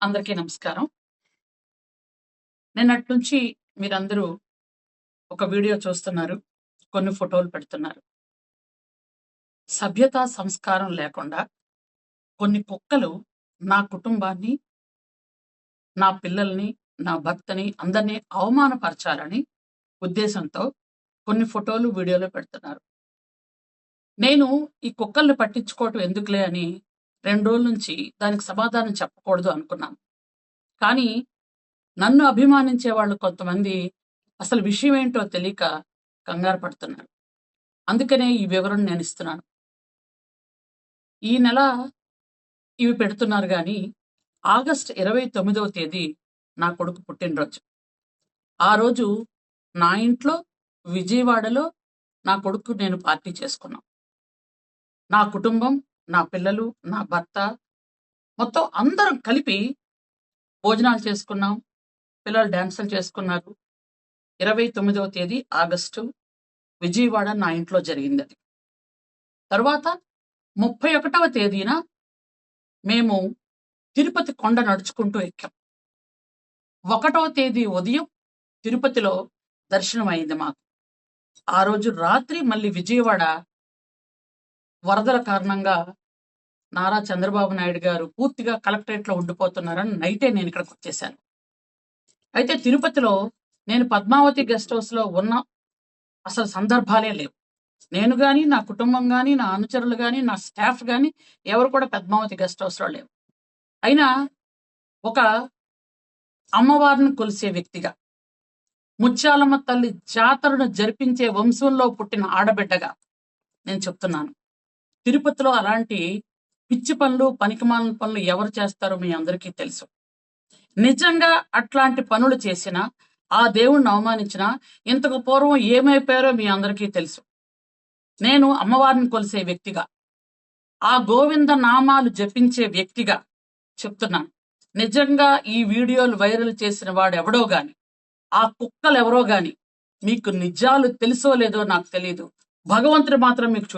అందరికీ నమస్కారం. నిన్నటి నుంచి మీరందరూ ఒక వీడియో చూస్తున్నారు. కొన్ని ఫోటోలు పెడుతున్నారు. సభ్యత, సంస్కారం లేకుండా కొన్ని కుక్కలు నా కుటుంబాన్ని, నా పిల్లల్ని, నా భర్తని అందరిని అవమానపరచాలని ఉద్దేశంతో కొన్ని ఫోటోలు, వీడియోలు పెడుతున్నారు. నేను ఈ కుక్కల్ని పట్టించుకోవటం ఎందుకులే అని 2 రోజుల నుంచి దానికి సమాధానం చెప్పకూడదు అనుకున్నాను. కానీ నన్ను అభిమానించే వాళ్ళు కొంతమంది అసలు విషయం ఏంటో తెలియక కంగారు పడుతున్నారు. అందుకనే ఈ వివరణ నేను ఇస్తున్నాను. ఈ నెల ఇవి పెడుతున్నారు గాని ఆగస్టు 29వ తేదీ నా కొడుకు పుట్టినరోజు. ఆ రోజు నా ఇంట్లో విజయవాడలో నా కొడుకు నేను పార్టీ చేసుకున్నాం. నా కుటుంబం, నా పిల్లలు, నా భర్త మొత్తం అందరం కలిపి భోజనాలు చేసుకున్నాం. పిల్లలు డాన్సులు చేసుకున్నారు. 29వ తేదీ ఆగస్టు విజయవాడ నా ఇంట్లో జరిగింది అది. తర్వాత 31వ తేదీన మేము తిరుపతి కొండ నడుచుకుంటూ ఎక్కాం. 1వ తేదీ ఉదయం తిరుపతిలో దర్శనం అయింది మాకు. ఆ రోజు రాత్రి మళ్ళీ విజయవాడ వరదల కారణంగా నారా చంద్రబాబు నాయుడు గారు పూర్తిగా కలెక్టరేట్లో ఉండిపోతున్నారని నైటే నేను ఇక్కడికి వచ్చేసాను. అయితే తిరుపతిలో నేను పద్మావతి గెస్ట్ హౌస్లో ఉన్న అసలు సందర్భాలే లేవు. నేను కానీ, నా కుటుంబం కానీ, నా అనుచరులు కానీ, నా స్టాఫ్ కానీ ఎవరు కూడా పద్మావతి గెస్ట్ హౌస్లో లేవు. అయినా ఒక అమ్మవారిని కొలిసే వ్యక్తిగా, ముత్యాలమ్మ తల్లి జాతరను జరిపించే వంశంలో పుట్టిన ఆడబిడ్డగా నేను చెప్తున్నాను. తిరుపతిలో అలాంటి పిచ్చి పనులు, పనికిమాలిన పనులు ఎవరు చేస్తారో మీ అందరికీ తెలుసు. నిజంగా అట్లాంటి పనులు చేసినా, ఆ దేవుణ్ణి అవమానించినా ఇంతకు పూర్వం ఏమైపోయారో మీ అందరికీ తెలుసు. నేను అమ్మవారిని కొలిసే వ్యక్తిగా, ఆ గోవింద నామాలు జపించే వ్యక్తిగా చెప్తున్నాను. నిజంగా ఈ వీడియోలు వైరల్ చేసిన వాడు ఎవడో గాని, ఆ కుక్కలు ఎవరో గాని మీకు నిజాలు తెలుసో లేదో నాకు తెలియదు. భగవంతుడు మాత్రం మీకు